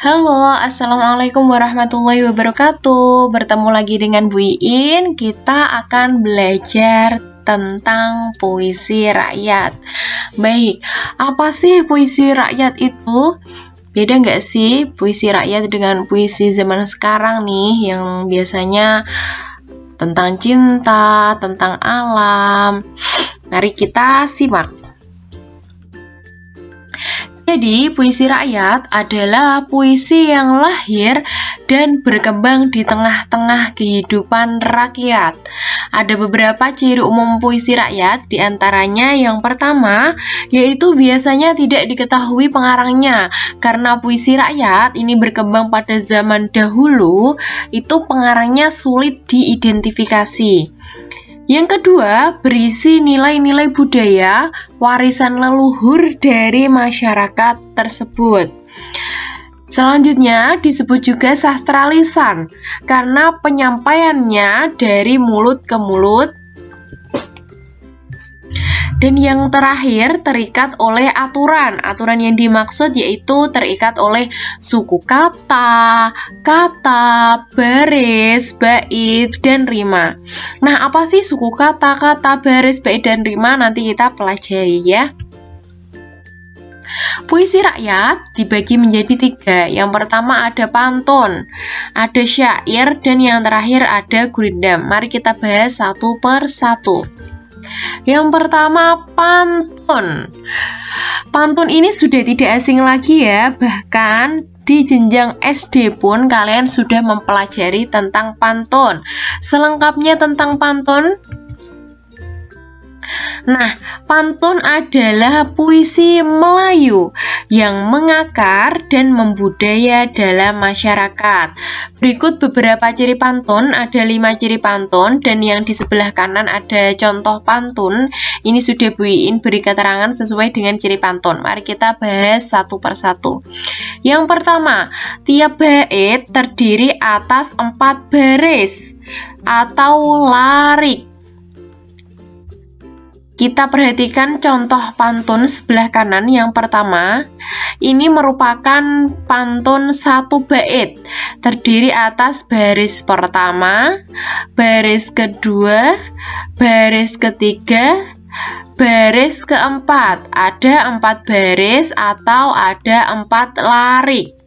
Halo, Assalamualaikum warahmatullahi wabarakatuh. Bertemu lagi dengan Bu Iin. Kita akan belajar tentang puisi rakyat. Baik, apa sih puisi rakyat itu? Beda nggak sih puisi rakyat dengan puisi zaman sekarang nih, yang biasanya tentang cinta, tentang alam? Mari kita simak. Jadi, puisi rakyat adalah puisi yang lahir dan berkembang di tengah-tengah kehidupan rakyat. Ada beberapa ciri umum puisi rakyat, diantaranya yang pertama, yaitu biasanya tidak diketahui pengarangnya. Karena puisi rakyat ini berkembang pada zaman dahulu, itu pengarangnya sulit diidentifikasi. Yang kedua, berisi nilai-nilai budaya, warisan leluhur dari masyarakat tersebut. Selanjutnya disebut juga sastra lisan, karena penyampaiannya dari mulut ke mulut. Dan yang terakhir, terikat oleh aturan. Aturan yang dimaksud yaitu terikat oleh suku kata, baris, bait, dan rima. Nah, apa sih suku kata, baris, bait, dan rima? Nanti kita pelajari ya. Puisi rakyat dibagi menjadi 3. Yang pertama ada pantun, ada syair, dan yang terakhir ada gurindam. Mari kita bahas satu per satu. Yang pertama, pantun. Pantun ini sudah tidak asing lagi ya, bahkan di jenjang SD pun kalian sudah mempelajari tentang pantun. Selengkapnya tentang pantun. Nah, pantun adalah puisi Melayu yang mengakar dan membudaya dalam masyarakat. Berikut beberapa ciri pantun, ada 5 ciri pantun, dan yang di sebelah kanan ada contoh pantun. Ini sudah Bu Iin beri keterangan sesuai dengan ciri pantun. Mari kita bahas satu per satu. Yang pertama, tiap bait terdiri atas 4 baris atau larik. Kita perhatikan contoh pantun sebelah kanan yang pertama. Ini merupakan pantun 1 bait. Terdiri atas baris pertama, baris kedua, baris ketiga, baris keempat. Ada 4 baris atau ada 4 larik.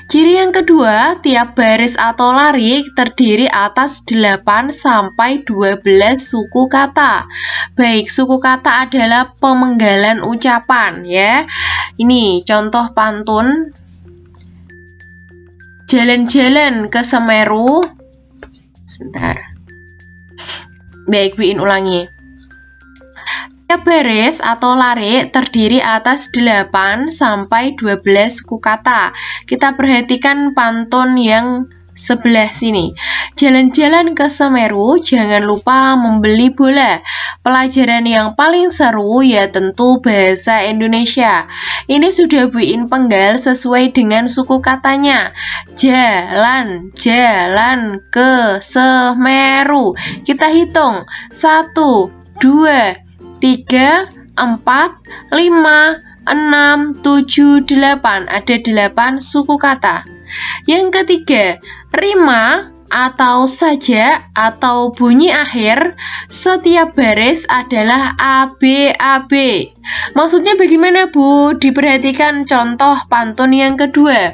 Ciri yang kedua, tiap baris atau larik terdiri atas 8 sampai 12 suku kata. Baik, suku kata adalah pemenggalan ucapan ya. Ini contoh pantun. Jalan-jalan ke Semeru. Sebentar. Baik, Bu Iin ulangi. Tiap baris atau larik terdiri atas 8 sampai 12 suku kata. Kita perhatikan pantun yang sebelah sini. Jalan-jalan ke Semeru, jangan lupa membeli bola. Pelajaran yang paling seru ya tentu bahasa Indonesia. Ini sudah Bu Iin penggal sesuai dengan suku katanya. Jalan ke Semeru. Kita hitung. 1, 2, 3, 4, 5, 6, 7, 8. Ada 8 suku kata. Yang ketiga, rima atau sajak atau bunyi akhir setiap baris adalah ABAB. Maksudnya bagaimana, Bu? Diperhatikan contoh pantun yang kedua.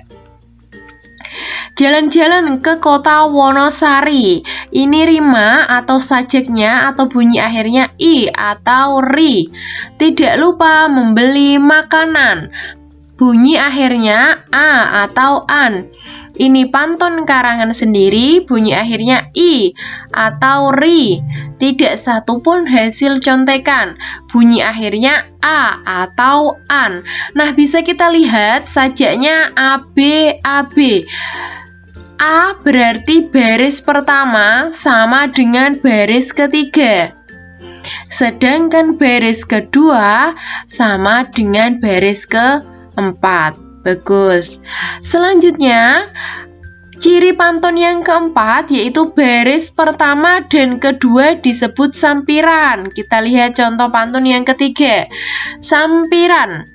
Jalan-jalan ke kota Wonosari. Ini rima atau sajaknya atau bunyi akhirnya i atau ri. Tidak lupa membeli makanan. Bunyi akhirnya a atau an. Ini pantun karangan sendiri, bunyi akhirnya i atau ri. Tidak satu pun hasil contekan, bunyi akhirnya a atau an. Nah, bisa kita lihat sajaknya ABAB. A berarti baris pertama sama dengan baris ketiga. Sedangkan baris kedua sama dengan baris keempat. Bagus. Selanjutnya, ciri pantun yang keempat yaitu baris pertama dan kedua disebut sampiran. Kita lihat contoh pantun yang ketiga. Sampiran.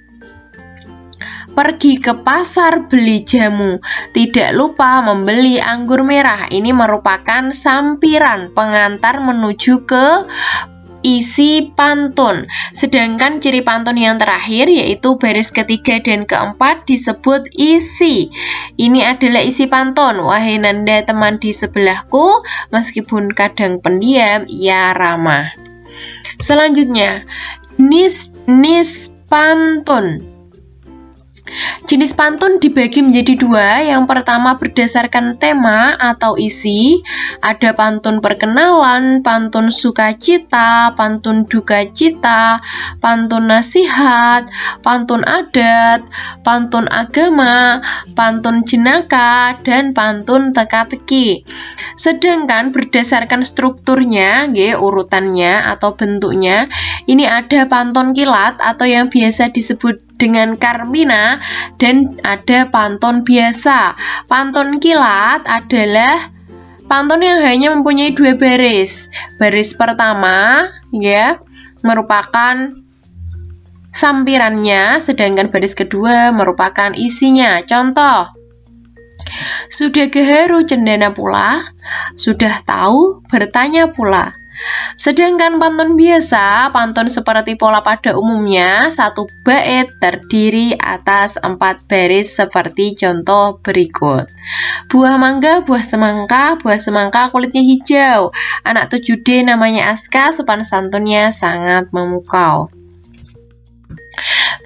Pergi ke pasar beli jamu, tidak lupa membeli anggur merah. Ini merupakan sampiran pengantar menuju ke isi pantun. Sedangkan ciri pantun yang terakhir yaitu baris ketiga dan keempat disebut isi. Ini adalah isi pantun. Wahai Nanda teman di sebelahku, meskipun kadang pendiam, ia ramah. Selanjutnya, jenis pantun. Jenis pantun dibagi menjadi dua. Yang pertama berdasarkan tema atau isi. Ada pantun perkenalan, pantun sukacita, pantun dukacita, pantun nasihat, pantun adat, pantun agama, pantun jenaka, dan pantun teka-teki. Sedangkan berdasarkan strukturnya, urutannya atau bentuknya, ini ada pantun kilat atau yang biasa disebut dengan Carmina, dan ada pantun biasa. Pantun kilat adalah pantun yang hanya mempunyai 2 baris. Baris pertama merupakan sampirannya, sedangkan baris kedua merupakan isinya. Contoh, sudah gaharu cendana pula, sudah tahu bertanya pula. Sedangkan pantun biasa, pantun seperti pola pada umumnya, 1 bait terdiri atas 4 baris seperti contoh berikut. Buah mangga, buah semangka kulitnya hijau. Anak 7D namanya Aska, sopan santunnya sangat memukau.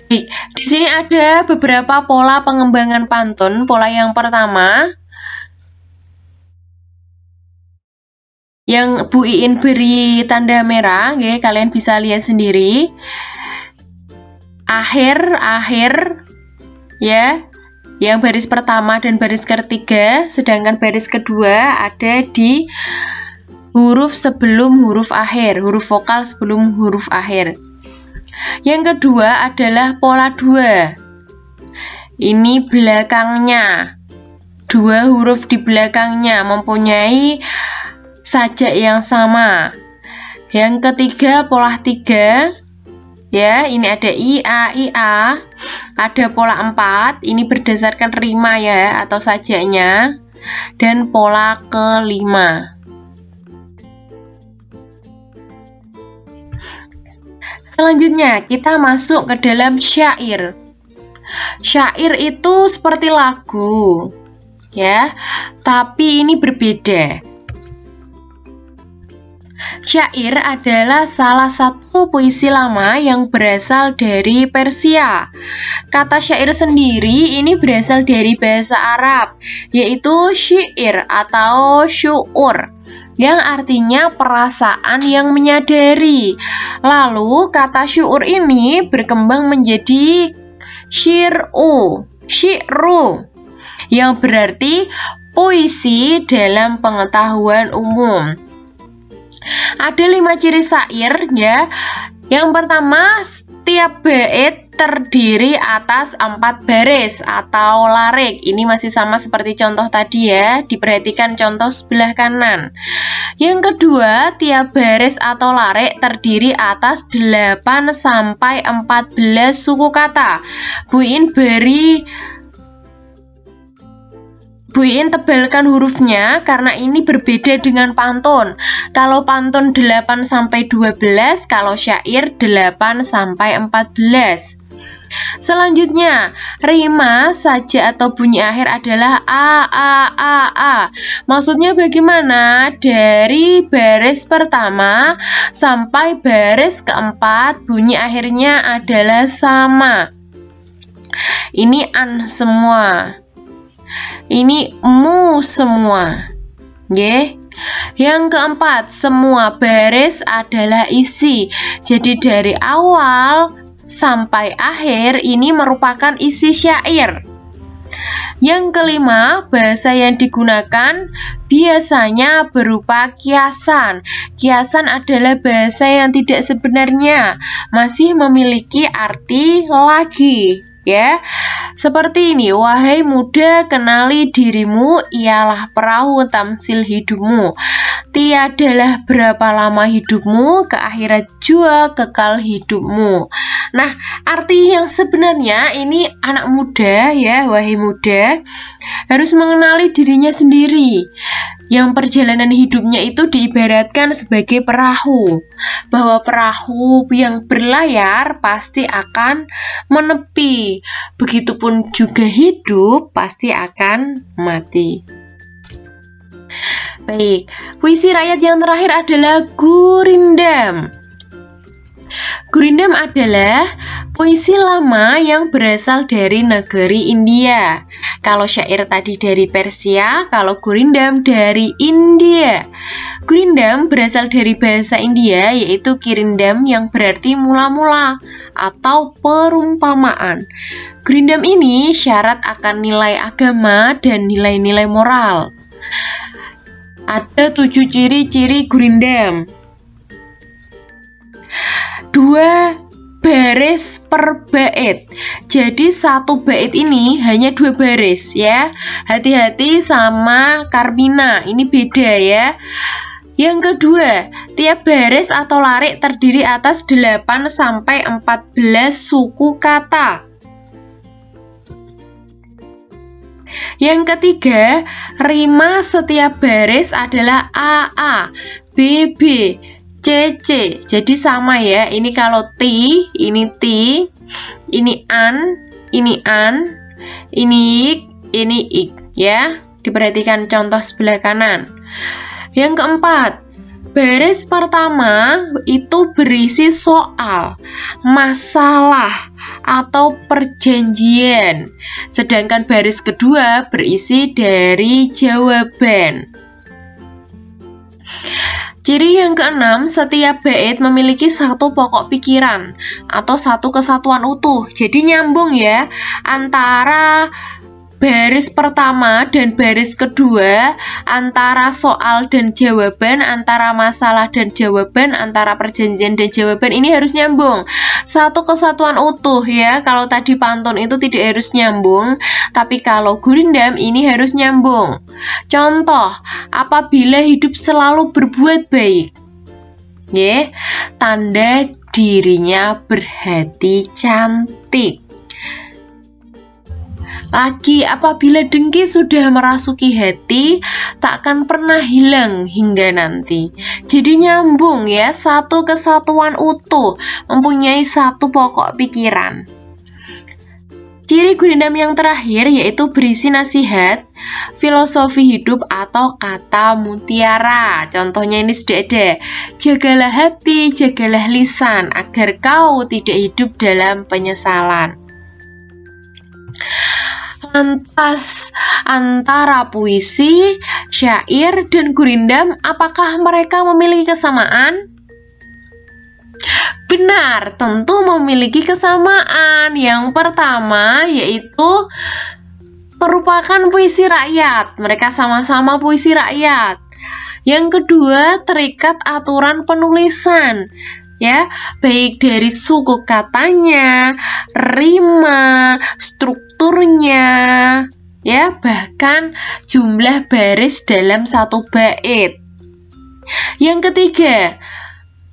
Di sini ada beberapa pola pengembangan pantun. Pola yang pertama, yang Bu Iin beri tanda merah, kalian bisa lihat sendiri. Akhir ya, yang baris pertama dan baris ketiga, sedangkan baris kedua ada di huruf sebelum huruf akhir, huruf vokal sebelum huruf akhir. Yang kedua adalah pola 2. Ini belakangnya, 2 huruf di belakangnya mempunyai sajak yang sama. Yang ketiga pola 3, ya, ini ada ia, ada pola 4, ini berdasarkan rima ya atau sajaknya, dan pola kelima. Selanjutnya kita masuk ke dalam syair. Syair itu seperti lagu, ya, tapi ini berbeda. Syair adalah salah satu puisi lama yang berasal dari Persia. Kata syair sendiri ini berasal dari bahasa Arab, yaitu syair atau syu'ur, yang artinya perasaan yang menyadari. Lalu kata syu'ur ini berkembang menjadi syi'ru, yang berarti puisi dalam pengetahuan umum. Ada 5 ciri syair ya. Yang pertama, setiap bait terdiri atas 4 baris atau larik. Ini masih sama seperti contoh tadi ya. Diperhatikan contoh sebelah kanan. Yang kedua, tiap baris atau larik terdiri atas 8 sampai 14 suku kata. Bu Iin tebalkan hurufnya karena ini berbeda dengan pantun. Kalau pantun 8 sampai 12, kalau syair 8 sampai 14. Selanjutnya, rima, sajak atau bunyi akhir adalah a. Maksudnya bagaimana? Dari baris pertama sampai baris keempat, bunyi akhirnya adalah sama. Ini an semua. Ini mu semua. Yang keempat, semua baris adalah isi. Jadi dari awal sampai akhir ini merupakan isi syair. Yang kelima, bahasa yang digunakan biasanya berupa kiasan. Kiasan adalah bahasa yang tidak sebenarnya, masih memiliki arti lagi. Ya, seperti ini. Wahai muda, kenali dirimu, ialah perahu tamsil hidupmu. tiadalah berapa lama hidupmu, ke akhirat jua kekal hidupmu. Nah, arti yang sebenarnya ini anak muda ya, wahai muda, harus mengenali dirinya sendiri. Yang perjalanan hidupnya itu diibaratkan sebagai perahu, bahwa perahu yang berlayar pasti akan menepi. Begitupun juga hidup pasti akan mati. Baik, puisi rakyat yang terakhir adalah Gurindam. Gurindam adalah puisi lama yang berasal dari negeri India. Kalau syair tadi dari Persia, kalau Gurindam dari India. Gurindam berasal dari bahasa India, yaitu Kirindam yang berarti mula-mula atau perumpamaan. Gurindam ini syarat akan nilai agama dan nilai-nilai moral. Ada 7 ciri-ciri Gurindam. 2 baris per bait. Jadi satu bait ini hanya 2 baris ya. Hati-hati sama Karmina, ini beda ya. Yang kedua, tiap baris atau larik terdiri atas 8 sampai 14 suku kata. Yang ketiga, rima setiap baris adalah AA, BB, CC. Jadi sama ya. Ini kalau T, ini T, ini an, ini ik ya. Diperhatikan contoh sebelah kanan. Yang keempat, baris pertama itu berisi soal, masalah, atau perjanjian. Sedangkan baris kedua berisi dari jawaban. Ciri yang keenam, setiap bait memiliki satu pokok pikiran atau satu kesatuan utuh. Jadi nyambung ya antara baris pertama dan baris kedua, antara soal dan jawaban, antara masalah dan jawaban, antara perjanjian dan jawaban, ini harus nyambung. Satu kesatuan utuh ya. Kalau tadi pantun itu tidak harus nyambung, tapi kalau Gurindam ini harus nyambung. Contoh, apabila hidup selalu berbuat baik. Ya, tanda dirinya berhati cantik. Lagi, apabila dengki sudah merasuki hati, takkan pernah hilang hingga nanti. Jadi nyambung ya, satu kesatuan utuh, mempunyai satu pokok pikiran. Ciri Gurindam yang terakhir yaitu berisi nasihat, filosofi hidup atau kata mutiara. Contohnya ini sudah ada. Jagalah hati, jagalah lisan, agar kau tidak hidup dalam penyesalan. Lantas, antara puisi, syair, dan Gurindam, apakah mereka memiliki kesamaan? Benar, tentu memiliki kesamaan. Yang pertama yaitu merupakan puisi rakyat. Mereka sama-sama puisi rakyat. Yang kedua, terikat aturan penulisan. Ya, baik dari suku katanya, rima, strukturnya, ya, bahkan jumlah baris dalam satu bait. Yang ketiga,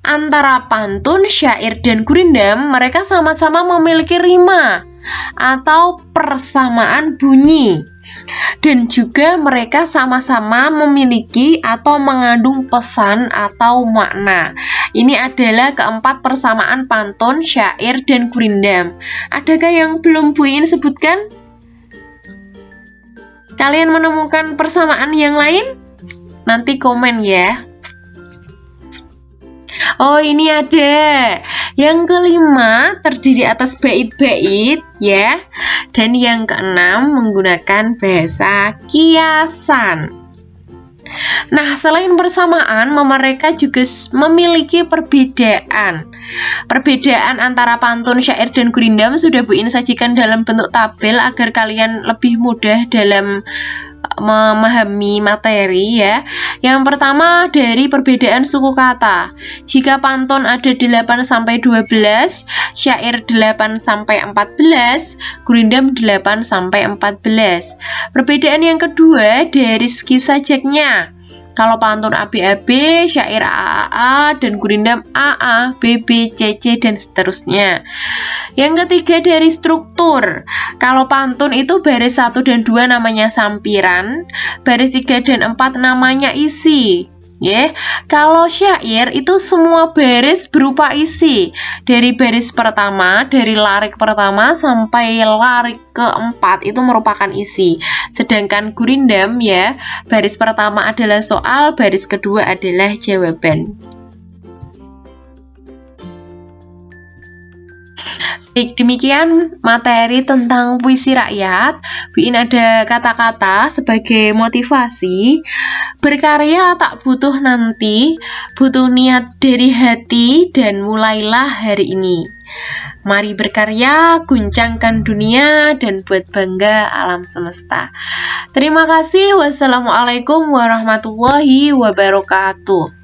antara pantun, syair, dan Gurindam, mereka sama-sama memiliki rima atau persamaan bunyi. Dan juga mereka sama-sama memiliki atau mengandung pesan atau makna. Ini adalah keempat persamaan pantun, syair, dan Gurindam. Adakah yang belum Bu Iin sebutkan? Kalian menemukan persamaan yang lain? Nanti komen ya. Oh, ini ada. Yang kelima terdiri atas bait-bait ya. Dan yang keenam menggunakan bahasa kiasan. Nah, selain persamaan, mereka juga memiliki perbedaan. Perbedaan antara pantun, syair, dan Gurindam sudah Bu Iin sajikan dalam bentuk tabel agar kalian lebih mudah dalam memahami materi ya. Yang pertama dari perbedaan suku kata. Jika pantun ada 8 sampai 12, syair 8 sampai 14, Gurindam 8 sampai 14. Perbedaan yang kedua dari segi sajaknya. Kalau pantun ABAB, syair AAA, dan gurindam AA, BB, CC, dan seterusnya. Yang ketiga dari struktur. Kalau pantun itu baris 1 dan 2 namanya sampiran, baris 3 dan 4 namanya isi. Kalau syair itu semua baris berupa isi. Dari baris pertama, dari larik pertama sampai larik keempat itu merupakan isi. Sedangkan gurindam baris pertama adalah soal, baris kedua adalah jawaban. Baik, demikian materi tentang puisi rakyat. Bu In ada kata-kata sebagai motivasi. Berkarya tak butuh nanti, butuh niat dari hati, dan mulailah hari ini. Mari berkarya, guncangkan dunia, dan buat bangga alam semesta. Terima kasih. Wassalamualaikum warahmatullahi wabarakatuh.